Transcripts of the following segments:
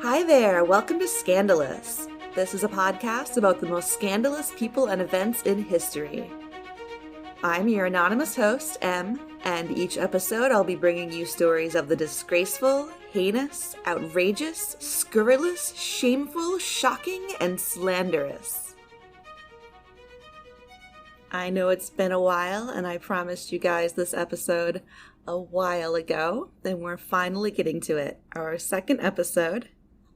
Hi there, welcome to Scandalous. This is a podcast about the most scandalous people and events in history. I'm your anonymous host, Em, and each episode I'll be bringing you stories of the disgraceful, heinous, outrageous, scurrilous, shameful, shocking, and slanderous. I know it's been a while, and I promised you guys this episode a while ago, and we're finally getting to it. Our second episode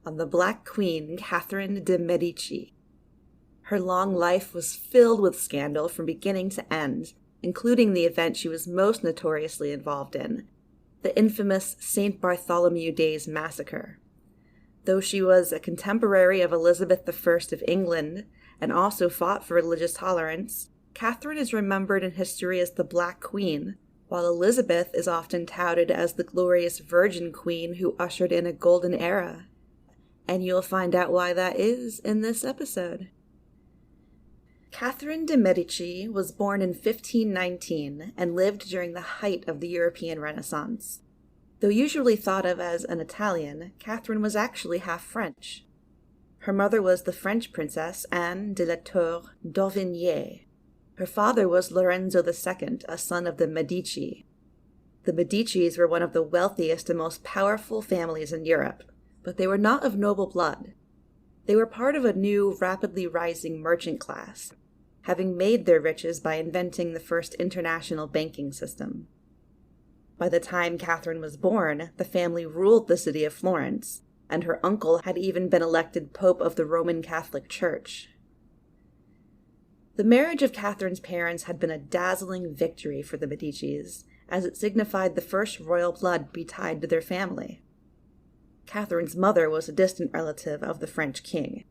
on the Black Queen, Catherine de Medici. Her long life was filled with scandal from beginning to end, including the event she was most notoriously involved in, the infamous St. Bartholomew Days massacre. Though she was a contemporary of Elizabeth I of England and also fought for religious tolerance, Catherine is remembered in history as the Black Queen, while Elizabeth is often touted as the glorious Virgin Queen who ushered in a golden era. And you'll find out why that is in this episode. Catherine de Medici was born in 1519 and lived during the height of the European Renaissance. Though usually thought of as an Italian, Catherine was actually half French. Her mother was the French princess Anne de la Tour d'Auvergne. Her father was Lorenzo II, a son of the Medici. The Medicis were one of the wealthiest and most powerful families in Europe, but they were not of noble blood. They were part of a new, rapidly rising merchant class, having made their riches by inventing the first international banking system. By the time Catherine was born, the family ruled the city of Florence, and her uncle had even been elected Pope of the Roman Catholic Church. The marriage of Catherine's parents had been a dazzling victory for the Medicis, as it signified the first royal blood to be tied to their family. Catherine's mother was a distant relative of the French king.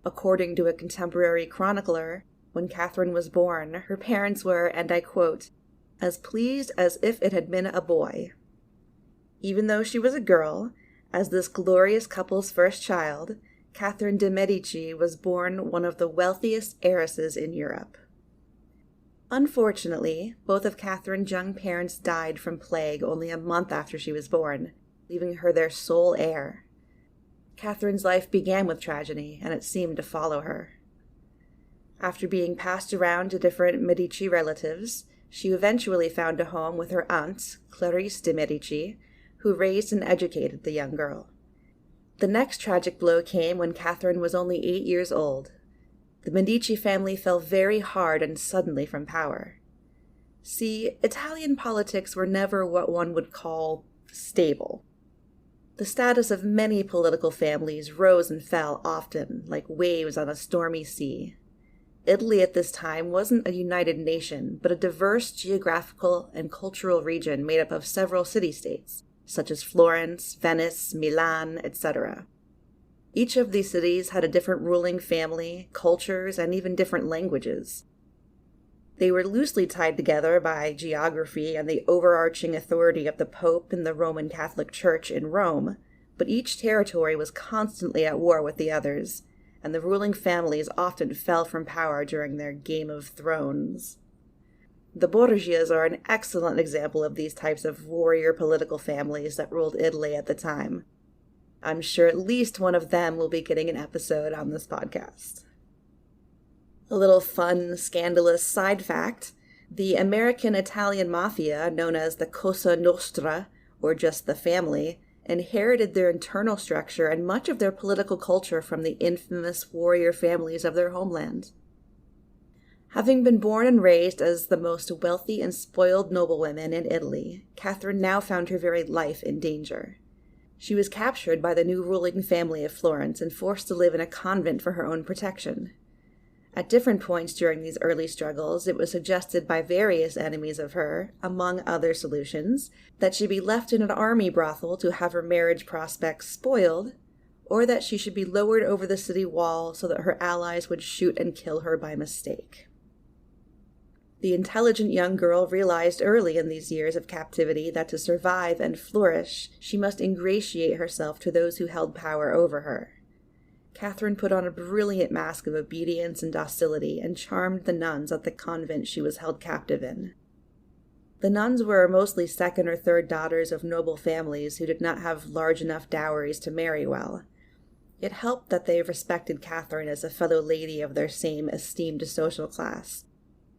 According to a contemporary chronicler, when Catherine was born, her parents were, and I quote, "as pleased as if it had been a boy." Even though she was a girl, as this glorious couple's first child, Catherine de Medici was born one of the wealthiest heiresses in Europe. Unfortunately, both of Catherine's young parents died from plague only a month after she was born, leaving her their sole heir. Catherine's life began with tragedy, and it seemed to follow her. After being passed around to different Medici relatives, she eventually found a home with her aunt, Clarice de Medici, who raised and educated the young girl. The next tragic blow came when Catherine was only 8 years old. The Medici family fell very hard and suddenly from power. See, Italian politics were never what one would call stable. The status of many political families rose and fell often, like waves on a stormy sea. Italy at this time wasn't a united nation, but a diverse geographical and cultural region made up of several city-states, such as Florence, Venice, Milan, etc. Each of these cities had a different ruling family, cultures, and even different languages. They were loosely tied together by geography and the overarching authority of the Pope and the Roman Catholic Church in Rome, but each territory was constantly at war with the others, and the ruling families often fell from power during their Game of Thrones. The Borgias are an excellent example of these types of warrior political families that ruled Italy at the time. I'm sure at least one of them will be getting an episode on this podcast. A little fun, scandalous side fact, the American-Italian mafia, known as the Cosa Nostra, or just the family, inherited their internal structure and much of their political culture from the infamous warrior families of their homeland. Having been born and raised as the most wealthy and spoiled noblewomen in Italy, Catherine now found her very life in danger. She was captured by the new ruling family of Florence and forced to live in a convent for her own protection. At different points during these early struggles, it was suggested by various enemies of her, among other solutions, that she be left in an army brothel to have her marriage prospects spoiled, or that she should be lowered over the city wall so that her allies would shoot and kill her by mistake. The intelligent young girl realized early in these years of captivity that to survive and flourish, she must ingratiate herself to those who held power over her. Catherine put on a brilliant mask of obedience and docility and charmed the nuns at the convent she was held captive in. The nuns were mostly second or third daughters of noble families who did not have large enough dowries to marry well. It helped that they respected Catherine as a fellow lady of their same esteemed social class.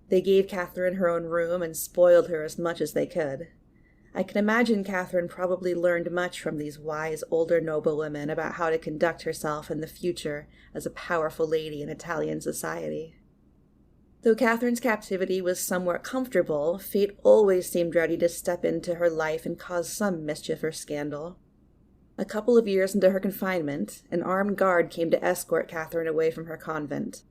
They gave Catherine her own room and spoiled her as much as they could. I can imagine Catherine probably learned much from these wise older noblewomen about how to conduct herself in the future as a powerful lady in Italian society. Though Catherine's captivity was somewhat comfortable, fate always seemed ready to step into her life and cause some mischief or scandal. A couple of years into her confinement, an armed guard came to escort Catherine away from her convent.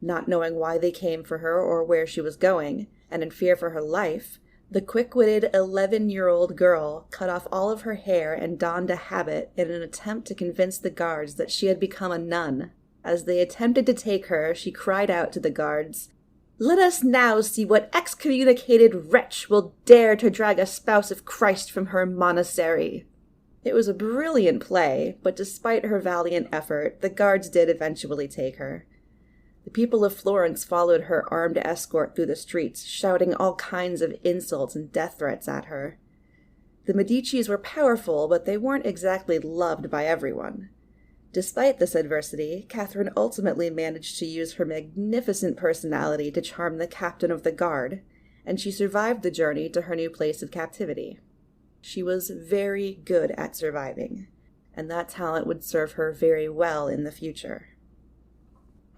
Not knowing why they came for her or where she was going, and in fear for her life, the quick-witted 11-year-old girl cut off all of her hair and donned a habit in an attempt to convince the guards that she had become a nun. As they attempted to take her, she cried out to the guards, "Let us now see what excommunicated wretch will dare to drag a spouse of Christ from her monastery." It was a brilliant play, but despite her valiant effort, the guards did eventually take her. The people of Florence followed her armed escort through the streets, shouting all kinds of insults and death threats at her. The Medicis were powerful, but they weren't exactly loved by everyone. Despite this adversity, Catherine ultimately managed to use her magnificent personality to charm the captain of the guard, and she survived the journey to her new place of captivity. She was very good at surviving, and that talent would serve her very well in the future.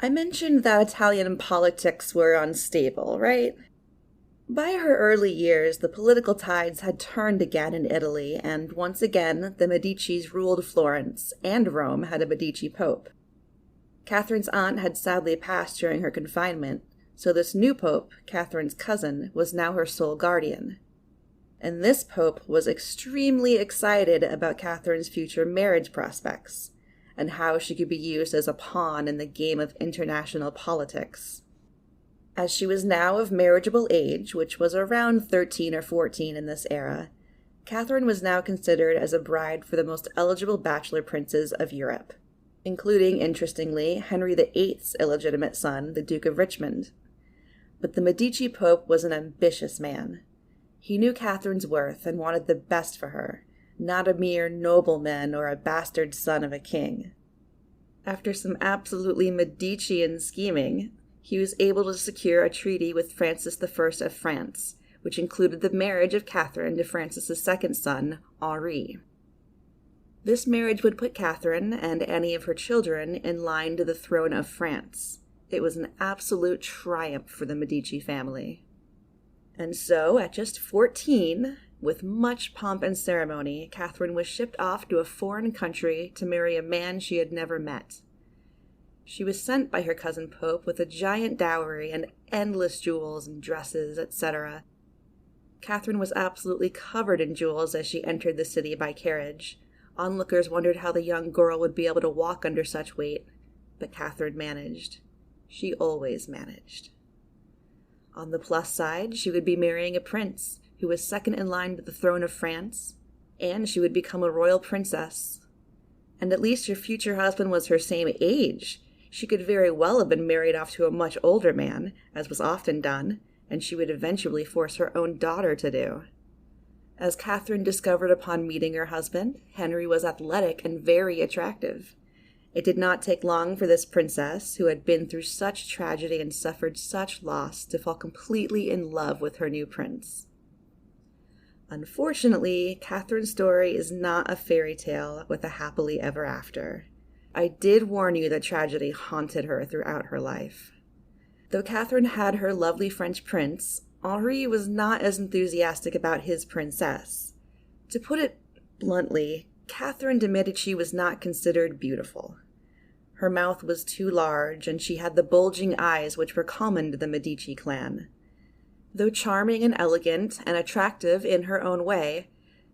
I mentioned that Italian politics were unstable, right? By her early years, the political tides had turned again in Italy, and once again, the Medicis ruled Florence, and Rome had a Medici pope. Catherine's aunt had sadly passed during her confinement, so this new pope, Catherine's cousin, was now her sole guardian. And this pope was extremely excited about Catherine's future marriage prospects, and how she could be used as a pawn in the game of international politics. As she was now of marriageable age, which was around 13 or 14 in this era, Catherine was now considered as a bride for the most eligible bachelor princes of Europe, including, interestingly, Henry VIII's illegitimate son, the Duke of Richmond. But the Medici Pope was an ambitious man. He knew Catherine's worth and wanted the best for her, not a mere nobleman or a bastard son of a king. After some absolutely Medician scheming, he was able to secure a treaty with Francis I of France, which included the marriage of Catherine to Francis's second son, Henri. This marriage would put Catherine and any of her children in line to the throne of France. It was an absolute triumph for the Medici family. And so, at just 14, with much pomp and ceremony, Catherine was shipped off to a foreign country to marry a man she had never met. She was sent by her cousin Pope with a giant dowry and endless jewels and dresses, etc. Catherine was absolutely covered in jewels as she entered the city by carriage. Onlookers wondered how the young girl would be able to walk under such weight, but Catherine managed. She always managed. On the plus side, she would be marrying a prince who was second in line to the throne of France, and she would become a royal princess. And at least her future husband was her same age. She could very well have been married off to a much older man, as was often done, and she would eventually force her own daughter to do. As Catherine discovered upon meeting her husband, Henry was athletic and very attractive. It did not take long for this princess, who had been through such tragedy and suffered such loss, to fall completely in love with her new prince. Unfortunately, Catherine's story is not a fairy tale with a happily ever after. I did warn you that tragedy haunted her throughout her life. Though Catherine had her lovely French prince, Henri was not as enthusiastic about his princess. To put it bluntly, Catherine de Medici was not considered beautiful. Her mouth was too large, and she had the bulging eyes which were common to the Medici clan. Though charming and elegant and attractive in her own way,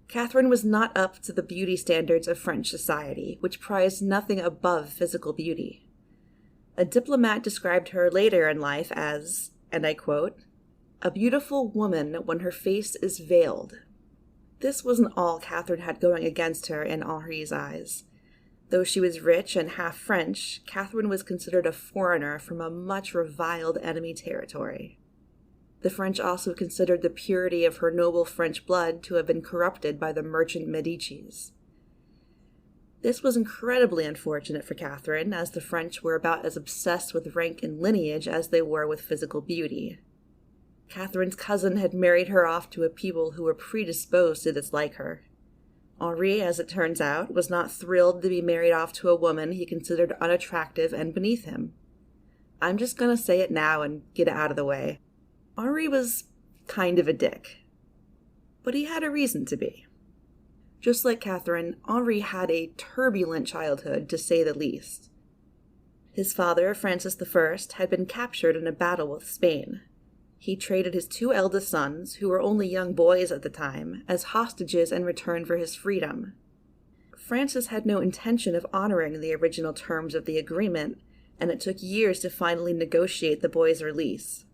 Catherine was not up to the beauty standards of French society, which prized nothing above physical beauty. A diplomat described her later in life as, and I quote, "a beautiful woman when her face is veiled." This wasn't all Catherine had going against her in Henri's eyes. Though she was rich and half French, Catherine was considered a foreigner from a much reviled enemy territory. The French also considered the purity of her noble French blood to have been corrupted by the merchant Medicis. This was incredibly unfortunate for Catherine, as the French were about as obsessed with rank and lineage as they were with physical beauty. Catherine's cousin had married her off to a people who were predisposed to dislike her. Henri, as it turns out, was not thrilled to be married off to a woman he considered unattractive and beneath him. I'm just going to say it now and get it out of the way. Henri was kind of a dick. But he had a reason to be. Just like Catherine, Henri had a turbulent childhood, to say the least. His father, Francis I, had been captured in a battle with Spain. He traded his 2 eldest sons, who were only young boys at the time, as hostages in return for his freedom. Francis had no intention of honoring the original terms of the agreement, and it took years to finally negotiate the boys' release.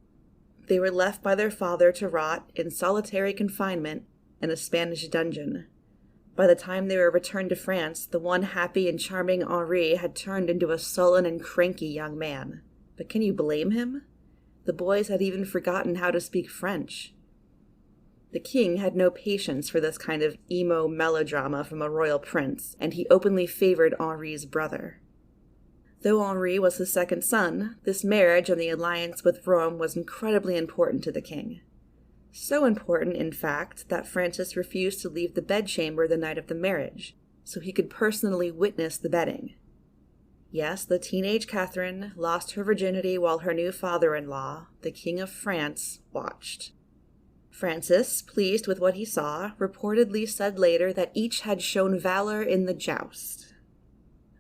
They were left by their father to rot in solitary confinement in a Spanish dungeon. By the time they were returned to France, the one happy and charming Henri had turned into a sullen and cranky young man. But can you blame him? The boys had even forgotten how to speak French. The king had no patience for this kind of emo melodrama from a royal prince, and he openly favored Henri's brother. Though Henri was his second son, this marriage and the alliance with Rome was incredibly important to the king. So important, in fact, that Francis refused to leave the bedchamber the night of the marriage, so he could personally witness the bedding. Yes, the teenage Catherine lost her virginity while her new father-in-law, the King of France, watched. Francis, pleased with what he saw, reportedly said later that each had shown valor in the joust.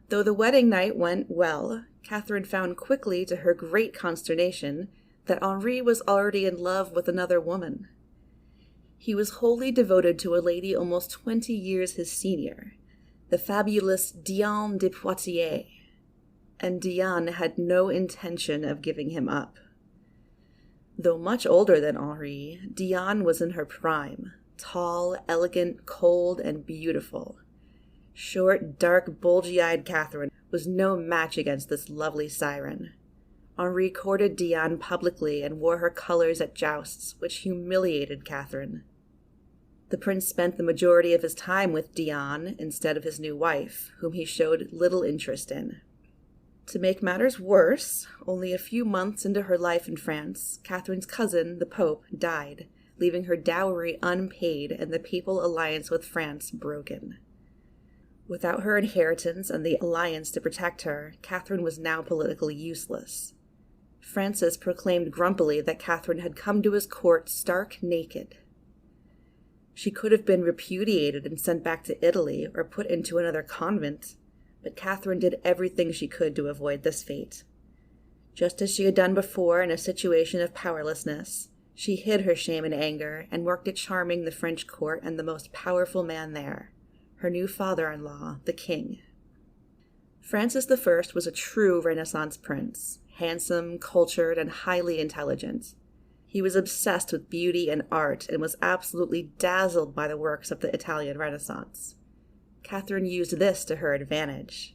Though the wedding night went well, Catherine found quickly, to her great consternation, that Henri was already in love with another woman. He was wholly devoted to a lady almost 20 years his senior, the fabulous Diane de Poitiers, and Diane had no intention of giving him up. Though much older than Henri, Diane was in her prime, tall, elegant, cold, and beautiful. Short, dark, bulgy-eyed Catherine was no match against this lovely siren. Henri courted Diane publicly and wore her colors at jousts, which humiliated Catherine. The prince spent the majority of his time with Diane instead of his new wife, whom he showed little interest in. To make matters worse, only a few months into her life in France, Catherine's cousin, the Pope, died, leaving her dowry unpaid and the papal alliance with France broken. Without her inheritance and the alliance to protect her, Catherine was now politically useless. Francis proclaimed grumpily that Catherine had come to his court stark naked. She could have been repudiated and sent back to Italy or put into another convent, but Catherine did everything she could to avoid this fate. Just as she had done before in a situation of powerlessness, she hid her shame and anger and worked at charming the French court and the most powerful man there, her new father-in-law, the king. Francis I was a true Renaissance prince, handsome, cultured, and highly intelligent. He was obsessed with beauty and art and was absolutely dazzled by the works of the Italian Renaissance. Catherine used this to her advantage.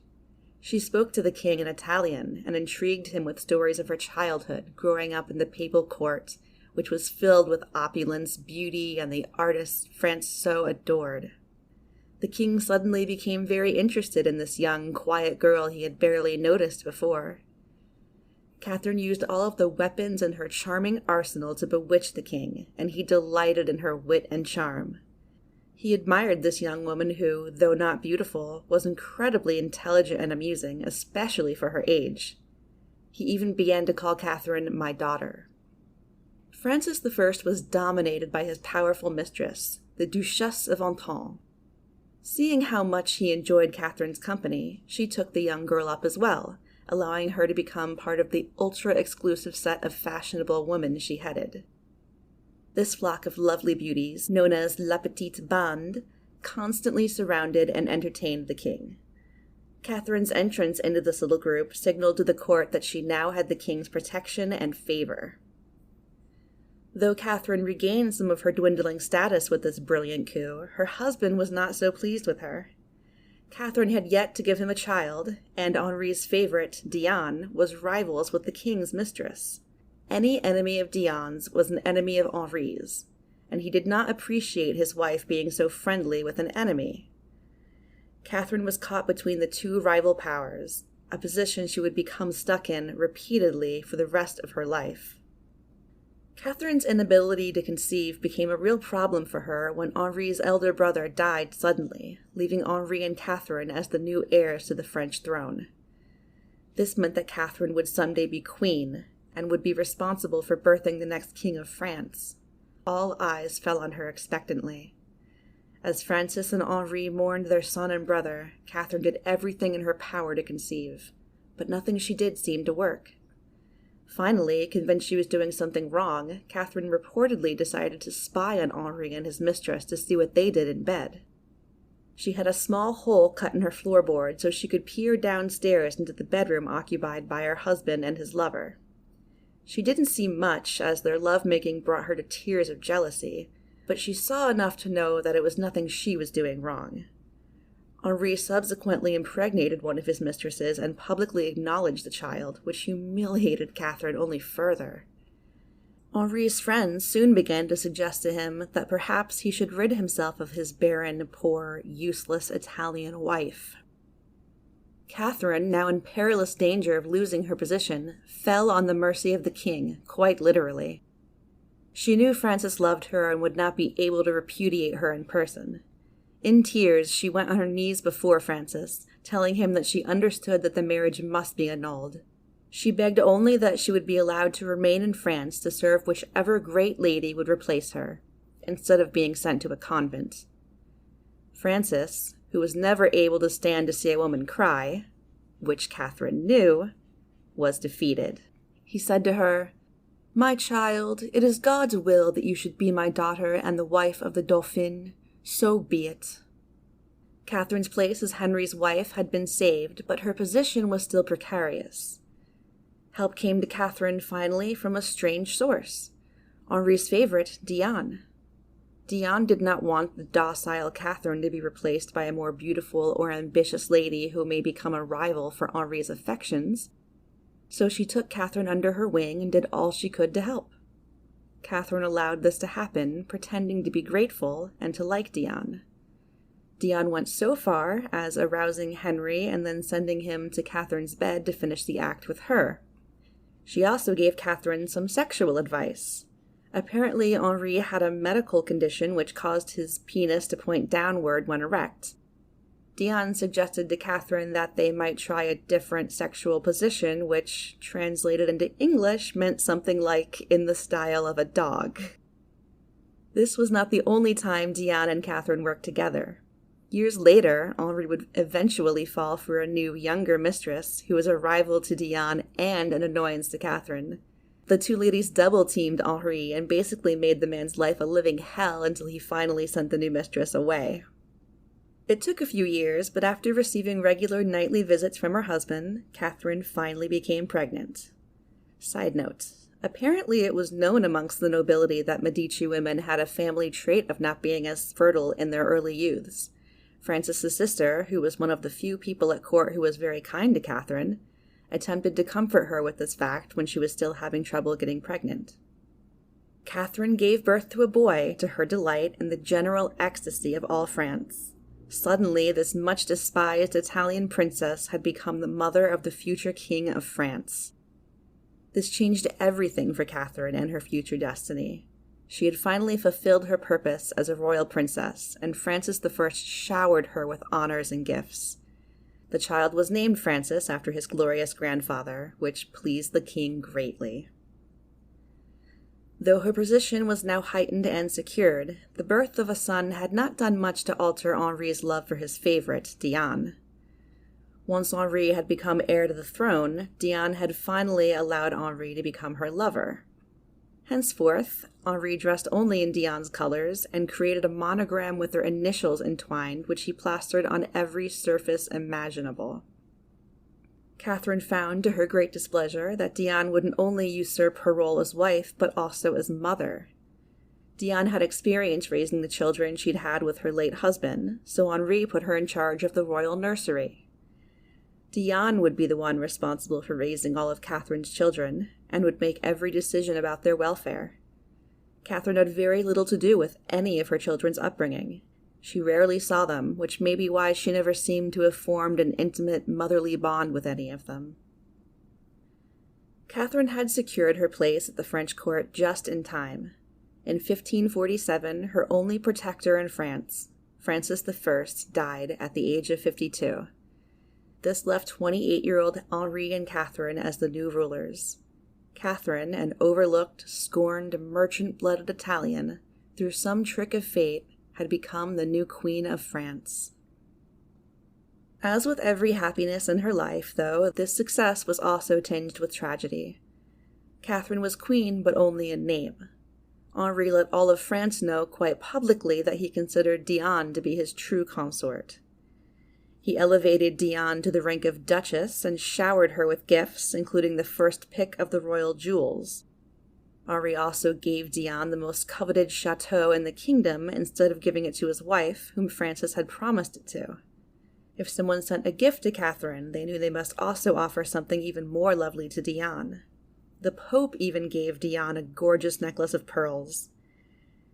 She spoke to the king in Italian and intrigued him with stories of her childhood growing up in the papal court, which was filled with opulence, beauty, and the artists France so adored. The king suddenly became very interested in this young, quiet girl he had barely noticed before. Catherine used all of the weapons in her charming arsenal to bewitch the king, and he delighted in her wit and charm. He admired this young woman who, though not beautiful, was incredibly intelligent and amusing, especially for her age. He even began to call Catherine my daughter. Francis I was dominated by his powerful mistress, the Duchesse of Anton. Seeing how much he enjoyed Catherine's company, she took the young girl up as well, allowing her to become part of the ultra-exclusive set of fashionable women she headed. This flock of lovely beauties, known as La Petite Bande, constantly surrounded and entertained the king. Catherine's entrance into this little group signaled to the court that she now had the king's protection and favor. Though Catherine regained some of her dwindling status with this brilliant coup, her husband was not so pleased with her. Catherine had yet to give him a child, and Henri's favorite, Diane, was rivals with the king's mistress. Any enemy of Diane's was an enemy of Henri's, and he did not appreciate his wife being so friendly with an enemy. Catherine was caught between the two rival powers, a position she would become stuck in repeatedly for the rest of her life. Catherine's inability to conceive became a real problem for her when Henri's elder brother died suddenly, leaving Henri and Catherine as the new heirs to the French throne. This meant that Catherine would someday be queen, and would be responsible for birthing the next king of France. All eyes fell on her expectantly. As Francis and Henri mourned their son and brother, Catherine did everything in her power to conceive, but nothing she did seemed to work. Finally, convinced she was doing something wrong, Catherine reportedly decided to spy on Henri and his mistress to see what they did in bed. She had a small hole cut in her floorboard so she could peer downstairs into the bedroom occupied by her husband and his lover. She didn't see much, as their lovemaking brought her to tears of jealousy, but she saw enough to know that it was nothing she was doing wrong. Henri subsequently impregnated one of his mistresses and publicly acknowledged the child, which humiliated Catherine only further. Henri's friends soon began to suggest to him that perhaps he should rid himself of his barren, poor, useless Italian wife. Catherine, now in perilous danger of losing her position, fell on the mercy of the king, quite literally. She knew Francis loved her and would not be able to repudiate her in person. In tears, she went on her knees before Francis, telling him that she understood that the marriage must be annulled. She begged only that she would be allowed to remain in France to serve whichever great lady would replace her, instead of being sent to a convent. Francis, who was never able to stand to see a woman cry, which Catherine knew, was defeated. He said to her, "My child, it is God's will that you should be my daughter and the wife of the Dauphin. So be it." Catherine's place as Henry's wife had been saved, but her position was still precarious. Help came to Catherine finally from a strange source, Henri's favorite, Diane. Diane did not want the docile Catherine to be replaced by a more beautiful or ambitious lady who may become a rival for Henri's affections, so she took Catherine under her wing and did all she could to help. Catherine allowed this to happen, pretending to be grateful and to like Diane. Diane went so far as arousing Henry and then sending him to Catherine's bed to finish the act with her. She also gave Catherine some sexual advice. Apparently, Henri had a medical condition which caused his penis to point downward when erect. Diane suggested to Catherine that they might try a different sexual position, which, translated into English, meant something like in the style of a dog. This was not the only time Diane and Catherine worked together. Years later, Henri would eventually fall for a new, younger mistress who was a rival to Diane and an annoyance to Catherine. The two ladies double-teamed Henri and basically made the man's life a living hell until he finally sent the new mistress away. It took a few years, but after receiving regular nightly visits from her husband, Catherine finally became pregnant. Side note, apparently it was known amongst the nobility that Medici women had a family trait of not being as fertile in their early youths. Francis's sister, who was one of the few people at court who was very kind to Catherine, attempted to comfort her with this fact when she was still having trouble getting pregnant. Catherine gave birth to a boy, to her delight and the general ecstasy of all France. Suddenly, this much-despised Italian princess had become the mother of the future king of France. This changed everything for Catherine and her future destiny. She had finally fulfilled her purpose as a royal princess, and Francis I showered her with honors and gifts. The child was named Francis after his glorious grandfather, which pleased the king greatly. Though her position was now heightened and secured, the birth of a son had not done much to alter Henri's love for his favorite, Diane. Once Henri had become heir to the throne, Diane had finally allowed Henri to become her lover. Henceforth, Henri dressed only in Diane's colors and created a monogram with their initials entwined, which he plastered on every surface imaginable. Catherine found, to her great displeasure, that Diane wouldn't only usurp her role as wife, but also as mother. Diane had experience raising the children she'd had with her late husband, so Henri put her in charge of the royal nursery. Diane would be the one responsible for raising all of Catherine's children, and would make every decision about their welfare. Catherine had very little to do with any of her children's upbringing. She rarely saw them, which may be why she never seemed to have formed an intimate motherly bond with any of them. Catherine had secured her place at the French court just in time. In 1547, her only protector in France, Francis I, died at the age of 52. This left 28-year-old Henri and Catherine as the new rulers. Catherine, an overlooked, scorned, merchant-blooded Italian, through some trick of fate, had become the new Queen of France. As with every happiness in her life, though, this success was also tinged with tragedy. Catherine was queen, but only in name. Henri let all of France know quite publicly that he considered Diane to be his true consort. He elevated Diane to the rank of duchess and showered her with gifts, including the first pick of the royal jewels. Henri also gave Diane the most coveted chateau in the kingdom instead of giving it to his wife, whom Francis had promised it to. If someone sent a gift to Catherine, they knew they must also offer something even more lovely to Diane. The Pope even gave Diane a gorgeous necklace of pearls.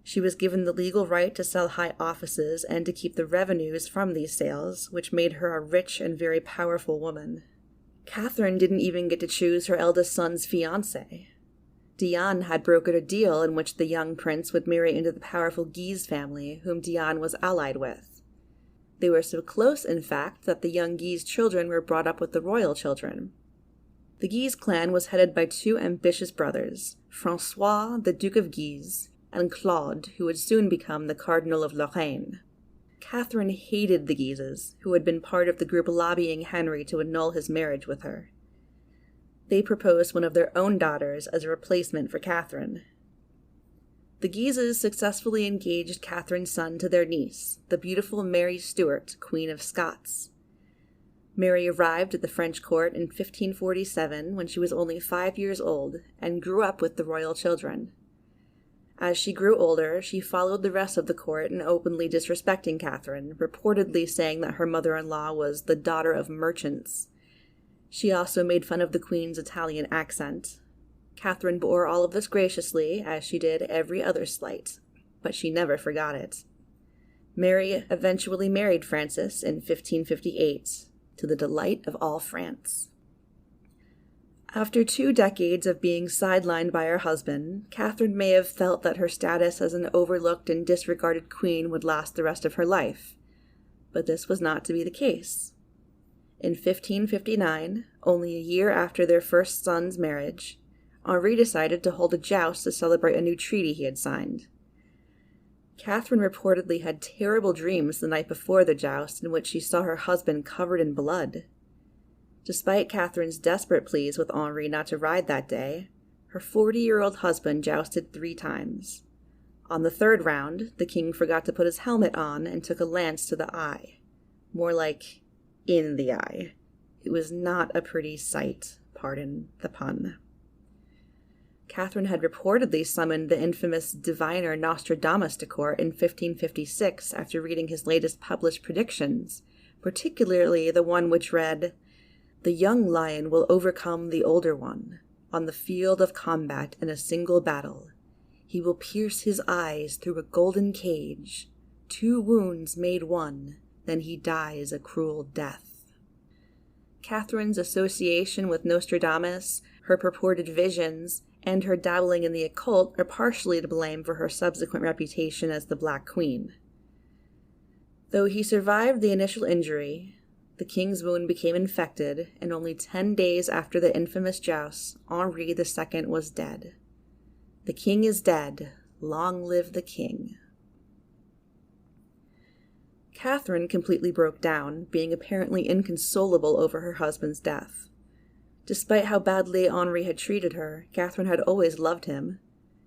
She was given the legal right to sell high offices and to keep the revenues from these sales, which made her a rich and very powerful woman. Catherine didn't even get to choose her eldest son's fiancé. Diane had brokered a deal in which the young prince would marry into the powerful Guise family, whom Diane was allied with. They were so close, in fact, that the young Guise children were brought up with the royal children. The Guise clan was headed by two ambitious brothers, François, the Duke of Guise, and Claude, who would soon become the Cardinal of Lorraine. Catherine hated the Guises, who had been part of the group lobbying Henry to annul his marriage with her. They proposed one of their own daughters as a replacement for Catherine. The Guises successfully engaged Catherine's son to their niece, the beautiful Mary Stuart, Queen of Scots. Mary arrived at the French court in 1547 when she was only 5 years old and grew up with the royal children. As she grew older, she followed the rest of the court in openly disrespecting Catherine, reportedly saying that her mother-in-law was the daughter of merchants. She also made fun of the Queen's Italian accent. Catherine bore all of this graciously, as she did every other slight, but she never forgot it. Mary eventually married Francis in 1558, to the delight of all France. After 2 decades of being sidelined by her husband, Catherine may have felt that her status as an overlooked and disregarded queen would last the rest of her life, but this was not to be the case. In 1559, only a year after their first son's marriage, Henri decided to hold a joust to celebrate a new treaty he had signed. Catherine reportedly had terrible dreams the night before the joust in which she saw her husband covered in blood. Despite Catherine's desperate pleas with Henri not to ride that day, her 40-year-old husband jousted 3 times. On the 3rd round, the king forgot to put his helmet on and took a lance to the eye. More like, in the eye. It was not a pretty sight, pardon the pun. Catherine had reportedly summoned the infamous diviner Nostradamus to court in 1556 after reading his latest published predictions, particularly the one which read, "The young lion will overcome the older one. On the field of combat in a single battle, he will pierce his eyes through a golden cage. 2 wounds made 1, then he dies a cruel death." Catherine's association with Nostradamus, her purported visions, and her dabbling in the occult are partially to blame for her subsequent reputation as the Black Queen. Though he survived the initial injury, the king's wound became infected, and only 10 days after the infamous joust, Henri II was dead. The king is dead. Long live the king. Catherine completely broke down, being apparently inconsolable over her husband's death. Despite how badly Henri had treated her, Catherine had always loved him.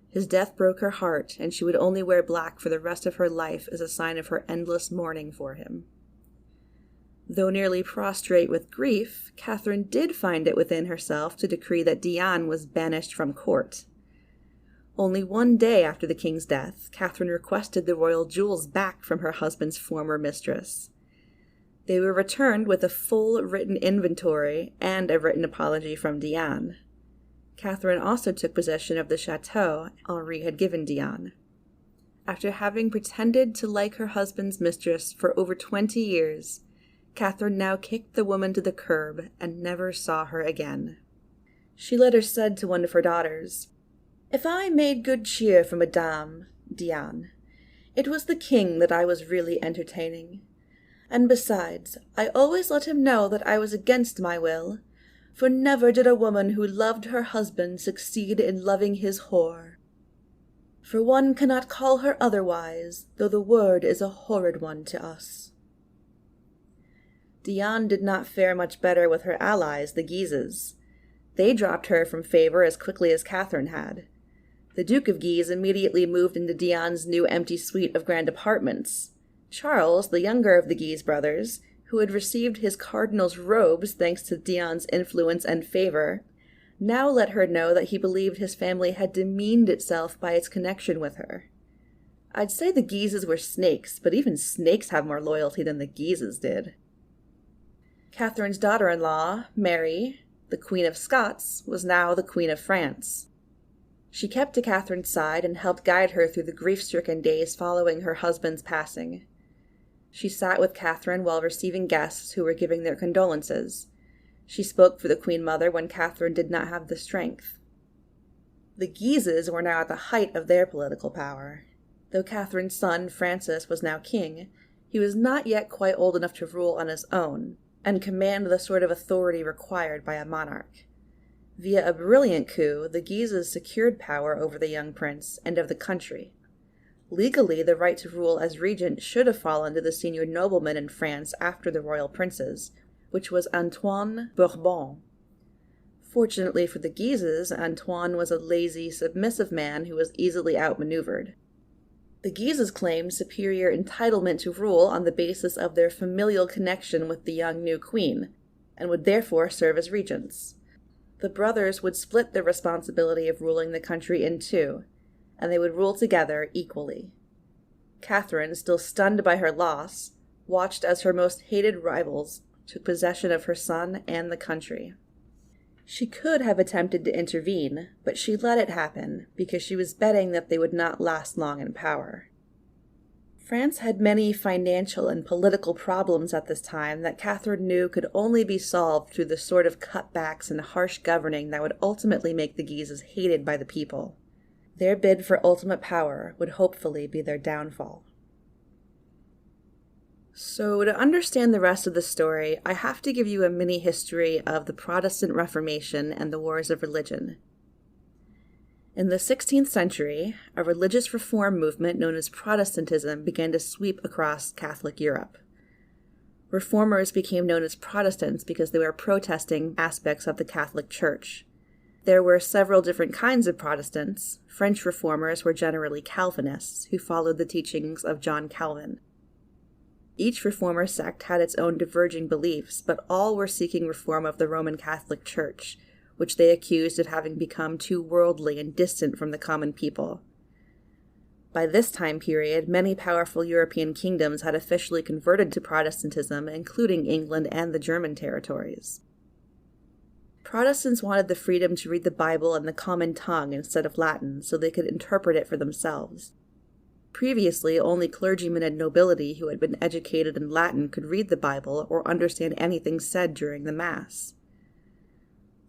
His death broke her heart, and she would only wear black for the rest of her life as a sign of her endless mourning for him. Though nearly prostrate with grief, Catherine did find it within herself to decree that Diane was banished from court. Only 1 day after the king's death, Catherine requested the royal jewels back from her husband's former mistress. They were returned with a full written inventory and a written apology from Diane. Catherine also took possession of the chateau Henri had given Diane. After having pretended to like her husband's mistress for over 20 years, Catherine now kicked the woman to the curb and never saw her again. She later said to one of her daughters, "If I made good cheer for Madame Diane, it was the king that I was really entertaining. And besides, I always let him know that I was against my will, for never did a woman who loved her husband succeed in loving his whore. For one cannot call her otherwise, though the word is a horrid one to us." Diane did not fare much better with her allies, the Guises. They dropped her from favor as quickly as Catherine had. The Duke of Guise immediately moved into Diane's new empty suite of grand apartments. Charles, the younger of the Guise brothers, who had received his cardinal's robes thanks to Diane's influence and favor, now let her know that he believed his family had demeaned itself by its connection with her. I'd say the Guises were snakes, but even snakes have more loyalty than the Guises did. Catherine's daughter-in-law, Mary, the Queen of Scots, was now the Queen of France. She kept to Catherine's side and helped guide her through the grief-stricken days following her husband's passing. She sat with Catherine while receiving guests who were giving their condolences. She spoke for the Queen Mother when Catherine did not have the strength. The Guises were now at the height of their political power. Though Catherine's son, Francis, was now king, he was not yet quite old enough to rule on his own and command the sort of authority required by a monarch. Via a brilliant coup, the Guises secured power over the young prince and of the country. Legally, the right to rule as regent should have fallen to the senior nobleman in France after the royal princes, which was Antoine Bourbon. Fortunately for the Guises, Antoine was a lazy, submissive man who was easily outmaneuvered. The Guises claimed superior entitlement to rule on the basis of their familial connection with the young new queen, and would therefore serve as regents. The brothers would split the responsibility of ruling the country in two, and they would rule together equally. Catherine, still stunned by her loss, watched as her most hated rivals took possession of her son and the country. She could have attempted to intervene, but she let it happen because she was betting that they would not last long in power. France had many financial and political problems at this time that Catherine knew could only be solved through the sort of cutbacks and harsh governing that would ultimately make the Guises hated by the people. Their bid for ultimate power would hopefully be their downfall. So, to understand the rest of the story, I have to give you a mini history of the Protestant Reformation and the Wars of Religion. In the 16th century, a religious reform movement known as Protestantism began to sweep across Catholic Europe. Reformers became known as Protestants because they were protesting aspects of the Catholic Church. There were several different kinds of Protestants. French reformers were generally Calvinists, who followed the teachings of John Calvin. Each reformer sect had its own diverging beliefs, but all were seeking reform of the Roman Catholic Church, which they accused of having become too worldly and distant from the common people. By this time period, many powerful European kingdoms had officially converted to Protestantism, including England and the German territories. Protestants wanted the freedom to read the Bible in the common tongue instead of Latin, so they could interpret it for themselves. Previously, only clergymen and nobility who had been educated in Latin could read the Bible or understand anything said during the Mass.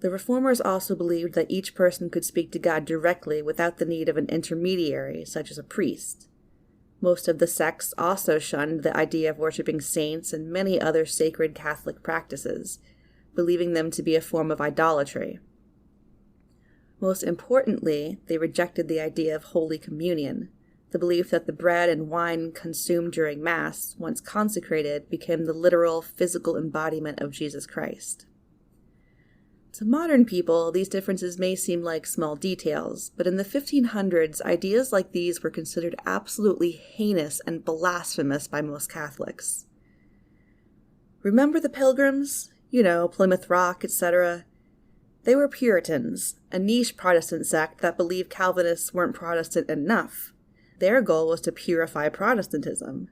The Reformers also believed that each person could speak to God directly without the need of an intermediary, such as a priest. Most of the sects also shunned the idea of worshipping saints and many other sacred Catholic practices, believing them to be a form of idolatry. Most importantly, they rejected the idea of Holy Communion, the belief that the bread and wine consumed during Mass, once consecrated, became the literal, physical embodiment of Jesus Christ. To modern people, these differences may seem like small details, but in the 1500s, ideas like these were considered absolutely heinous and blasphemous by most Catholics. Remember the Pilgrims? You know, Plymouth Rock, etc. They were Puritans, a niche Protestant sect that believed Calvinists weren't Protestant enough. Their goal was to purify Protestantism.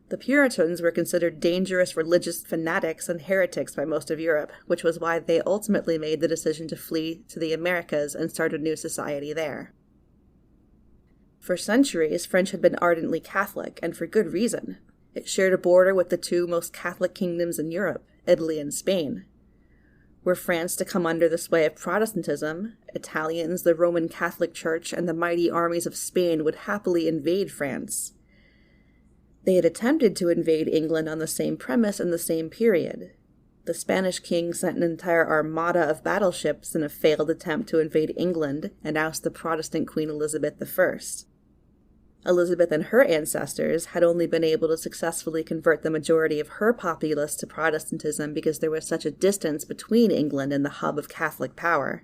The Puritans were considered dangerous religious fanatics and heretics by most of Europe, which was why they ultimately made the decision to flee to the Americas and start a new society there. For centuries, France had been ardently Catholic, and for good reason. It shared a border with the two most Catholic kingdoms in Europe, Italy and Spain. Were France to come under the sway of Protestantism, Italians, the Roman Catholic Church, and the mighty armies of Spain would happily invade France. They had attempted to invade England on the same premise in the same period. The Spanish king sent an entire armada of battleships in a failed attempt to invade England and oust the Protestant Queen Elizabeth I. Elizabeth and her ancestors had only been able to successfully convert the majority of her populace to Protestantism because there was such a distance between England and the hub of Catholic power.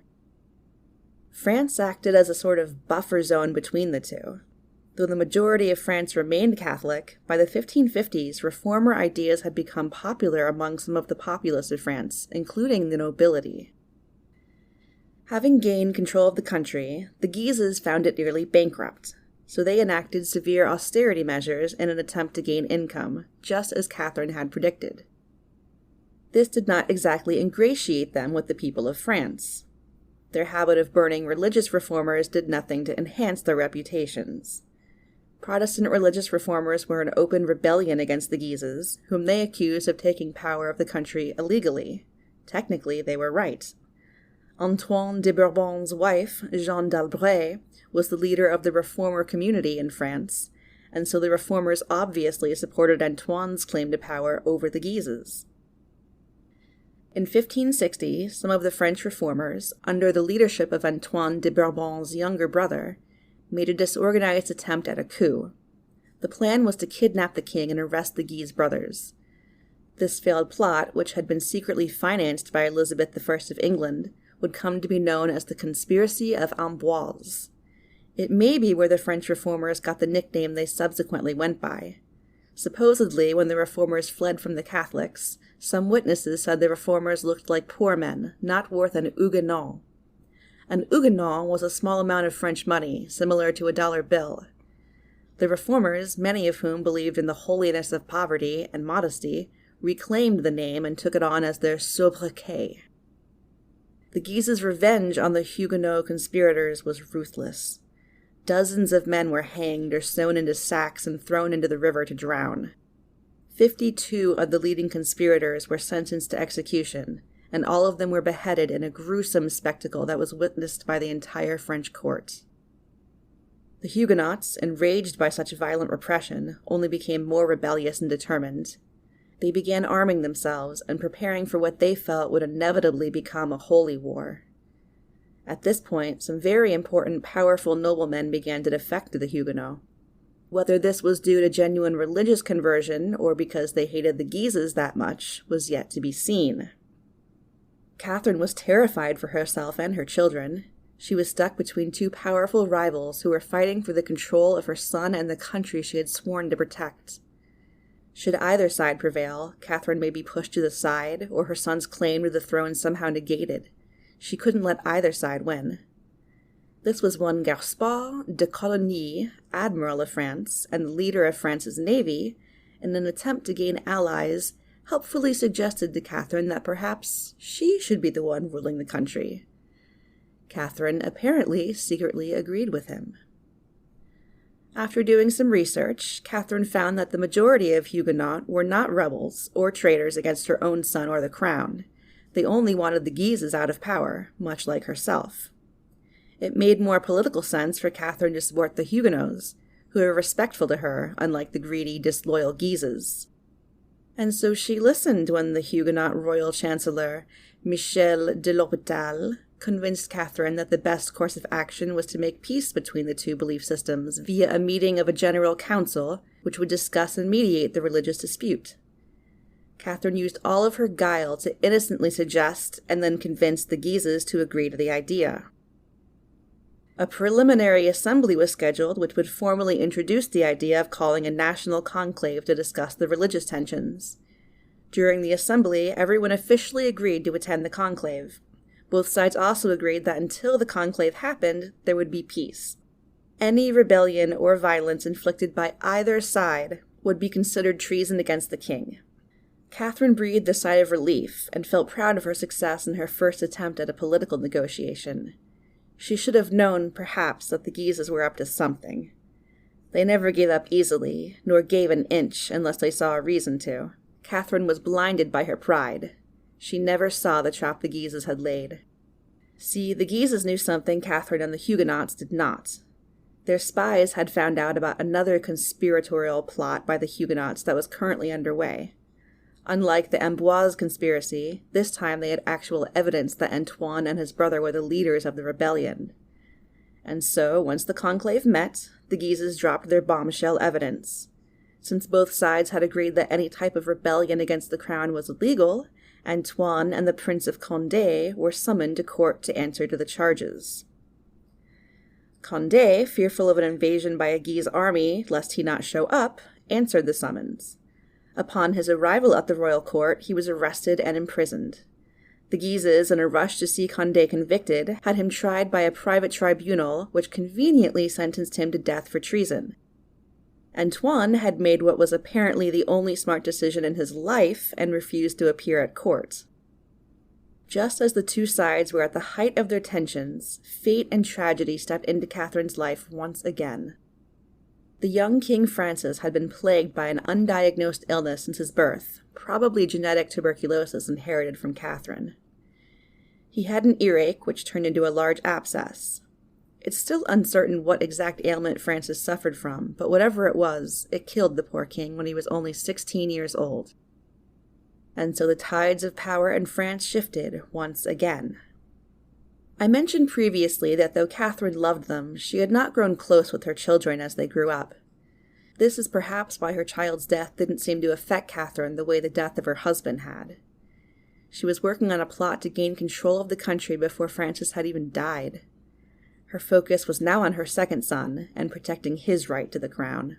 France acted as a sort of buffer zone between the two. Though the majority of France remained Catholic, by the 1550s, reformer ideas had become popular among some of the populace of France, including the nobility. Having gained control of the country, the Guises found it nearly bankrupt, so they enacted severe austerity measures in an attempt to gain income, just as Catherine had predicted. This did not exactly ingratiate them with the people of France. Their habit of burning religious reformers did nothing to enhance their reputations. Protestant religious reformers were in open rebellion against the Guises, whom they accused of taking power of the country illegally. Technically, they were right. Antoine de Bourbon's wife, Jeanne d'Albret, was the leader of the reformer community in France, and so the reformers obviously supported Antoine's claim to power over the Guises. In 1560, some of the French reformers, under the leadership of Antoine de Bourbon's younger brother, made a disorganized attempt at a coup. The plan was to kidnap the king and arrest the Guise brothers. This failed plot, which had been secretly financed by Elizabeth I of England, would come to be known as the Conspiracy of Amboise. It may be where the French reformers got the nickname they subsequently went by. Supposedly, when the reformers fled from the Catholics, some witnesses said the reformers looked like poor men, not worth an Huguenot. An Huguenot was a small amount of French money, similar to a dollar bill. The reformers, many of whom believed in the holiness of poverty and modesty, reclaimed the name and took it on as their sobriquet. The Guises' revenge on the Huguenot conspirators was ruthless. Dozens of men were hanged or sewn into sacks and thrown into the river to drown. 52 of the leading conspirators were sentenced to execution, and all of them were beheaded in a gruesome spectacle that was witnessed by the entire French court. The Huguenots, enraged by such violent repression, only became more rebellious and determined. They began arming themselves and preparing for what they felt would inevitably become a holy war. At this point, some very important, powerful noblemen began to defect to the Huguenots. Whether this was due to genuine religious conversion or because they hated the Guises that much was yet to be seen. Catherine was terrified for herself and her children. She was stuck between two powerful rivals who were fighting for the control of her son and the country she had sworn to protect. Should either side prevail, Catherine may be pushed to the side, or her son's claim to the throne somehow negated. She couldn't let either side win. This was one Gaspard de Coligny, Admiral of France and the leader of France's navy, in an attempt to gain allies, helpfully suggested to Catherine that perhaps she should be the one ruling the country. Catherine apparently secretly agreed with him. After doing some research, Catherine found that the majority of Huguenots were not rebels or traitors against her own son or the crown. They only wanted the Guises out of power, much like herself. It made more political sense for Catherine to support the Huguenots, who were respectful to her, unlike the greedy, disloyal Guises. And so she listened when the Huguenot royal chancellor, Michel de l'Hôpital, convinced Catherine that the best course of action was to make peace between the two belief systems via a meeting of a general council, which would discuss and mediate the religious dispute. Catherine used all of her guile to innocently suggest and then convince the Guises to agree to the idea. A preliminary assembly was scheduled which would formally introduce the idea of calling a national conclave to discuss the religious tensions. During the assembly, everyone officially agreed to attend the conclave. Both sides also agreed that until the conclave happened, there would be peace. Any rebellion or violence inflicted by either side would be considered treason against the king. Catherine breathed a sigh of relief and felt proud of her success in her first attempt at a political negotiation. She should have known, perhaps, that the Guises were up to something. They never gave up easily, nor gave an inch unless they saw a reason to. Catherine was blinded by her pride. She never saw the trap the Guises had laid. See, the Guises knew something Catherine and the Huguenots did not. Their spies had found out about another conspiratorial plot by the Huguenots that was currently underway. Unlike the Amboise conspiracy, this time they had actual evidence that Antoine and his brother were the leaders of the rebellion. And so, once the conclave met, the Guises dropped their bombshell evidence. Since both sides had agreed that any type of rebellion against the crown was illegal, Antoine and the Prince of Condé were summoned to court to answer to the charges. Condé, fearful of an invasion by a Guise army lest he not show up, answered the summons. Upon his arrival at the royal court, he was arrested and imprisoned. The Guises, in a rush to see Condé convicted, had him tried by a private tribunal, which conveniently sentenced him to death for treason. Antoine had made what was apparently the only smart decision in his life and refused to appear at court. Just as the two sides were at the height of their tensions, fate and tragedy stepped into Catherine's life once again. The young King Francis had been plagued by an undiagnosed illness since his birth, probably genetic tuberculosis inherited from Catherine. He had an earache, which turned into a large abscess. It's still uncertain what exact ailment Francis suffered from, but whatever it was, it killed the poor king when he was only 16 years old. And so the tides of power in France shifted once again. I mentioned previously that though Catherine loved them, she had not grown close with her children as they grew up. This is perhaps why her child's death didn't seem to affect Catherine the way the death of her husband had. She was working on a plot to gain control of the country before Francis had even died. Her focus was now on her second son and protecting his right to the crown.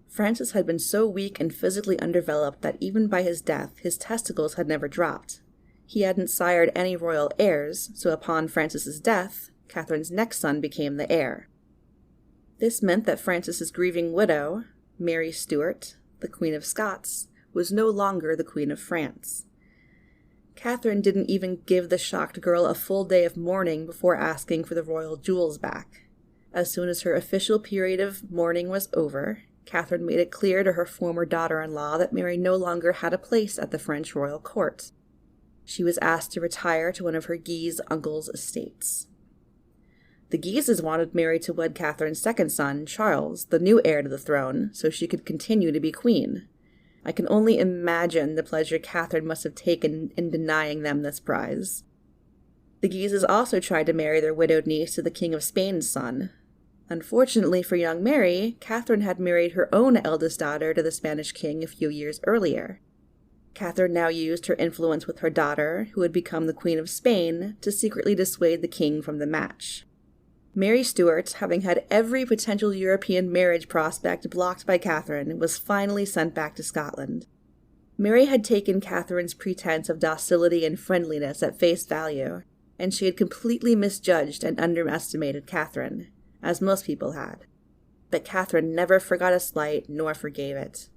Francis had been so weak and physically undeveloped that even by his death, his testicles had never dropped. He hadn't sired any royal heirs, so upon Francis's death, Catherine's next son became the heir. This meant that Francis's grieving widow, Mary Stuart, the Queen of Scots, was no longer the Queen of France. Catherine didn't even give the shocked girl a full day of mourning before asking for the royal jewels back. As soon as her official period of mourning was over, Catherine made it clear to her former daughter-in-law that Mary no longer had a place at the French royal court. She was asked to retire to one of her Guise uncle's estates. The Guises wanted Mary to wed Catherine's second son, Charles, the new heir to the throne, so she could continue to be queen. I can only imagine the pleasure Catherine must have taken in denying them this prize. The Guises also tried to marry their widowed niece to the King of Spain's son. Unfortunately for young Mary, Catherine had married her own eldest daughter to the Spanish king a few years earlier. Catherine now used her influence with her daughter, who had become the Queen of Spain, to secretly dissuade the king from the match. Mary Stuart, having had every potential European marriage prospect blocked by Catherine, was finally sent back to Scotland. Mary had taken Catherine's pretense of docility and friendliness at face value, and she had completely misjudged and underestimated Catherine, as most people had. But Catherine never forgot a slight nor forgave it.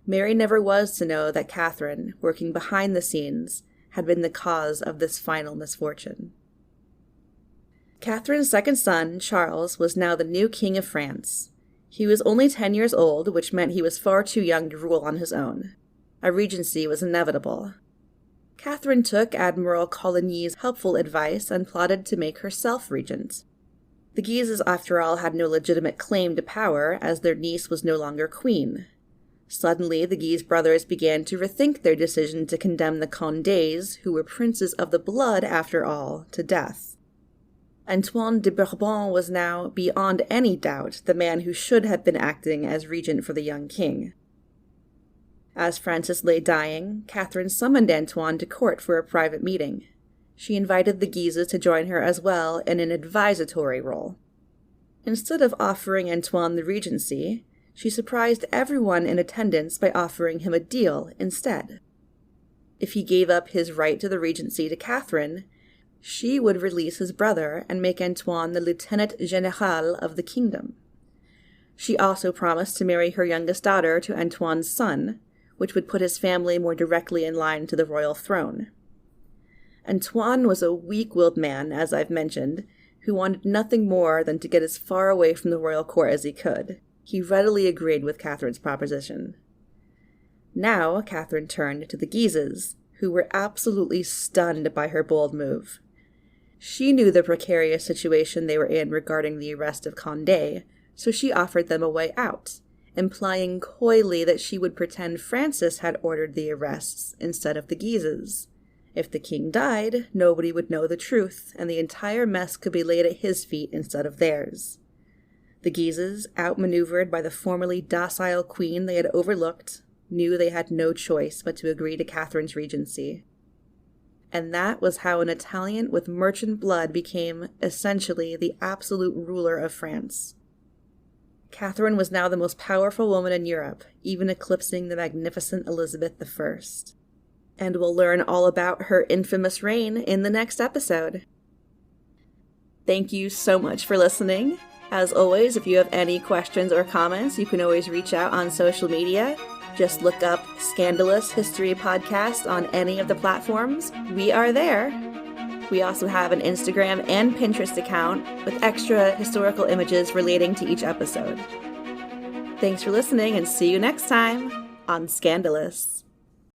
Mary never was to know that Catherine, working behind the scenes, had been the cause of this final misfortune. Catherine's second son, Charles, was now the new King of France. He was only 10 years old, which meant he was far too young to rule on his own. A regency was inevitable. Catherine took Admiral Coligny's helpful advice and plotted to make herself regent. The Guises, after all, had no legitimate claim to power, as their niece was no longer queen. Suddenly, the Guise brothers began to rethink their decision to condemn the Condés, who were princes of the blood after all, to death. Antoine de Bourbon was now, beyond any doubt, the man who should have been acting as regent for the young king. As Francis lay dying, Catherine summoned Antoine to court for a private meeting. She invited the Guises to join her as well in an advisatory role. Instead of offering Antoine the regency, she surprised everyone in attendance by offering him a deal instead. If he gave up his right to the regency to Catherine, she would release his brother and make Antoine the lieutenant général of the kingdom. She also promised to marry her youngest daughter to Antoine's son, which would put his family more directly in line to the royal throne. Antoine was a weak-willed man, as I've mentioned, who wanted nothing more than to get as far away from the royal court as he could. He readily agreed with Catherine's proposition. Now Catherine turned to the Guises, who were absolutely stunned by her bold move. She knew the precarious situation they were in regarding the arrest of Condé, so she offered them a way out, implying coyly that she would pretend Francis had ordered the arrests instead of the Guises. If the king died, nobody would know the truth, and the entire mess could be laid at his feet instead of theirs. The Guises, outmaneuvered by the formerly docile queen they had overlooked, knew they had no choice but to agree to Catherine's regency. And that was how an Italian with merchant blood became, essentially, the absolute ruler of France. Catherine was now the most powerful woman in Europe, even eclipsing the magnificent Elizabeth I. And we'll learn all about her infamous reign in the next episode. Thank you so much for listening. As always, if you have any questions or comments, you can always reach out on social media. Just look up Scandalous History Podcast on any of the platforms. We are there. We also have an Instagram and Pinterest account with extra historical images relating to each episode. Thanks for listening, and see you next time on Scandalous.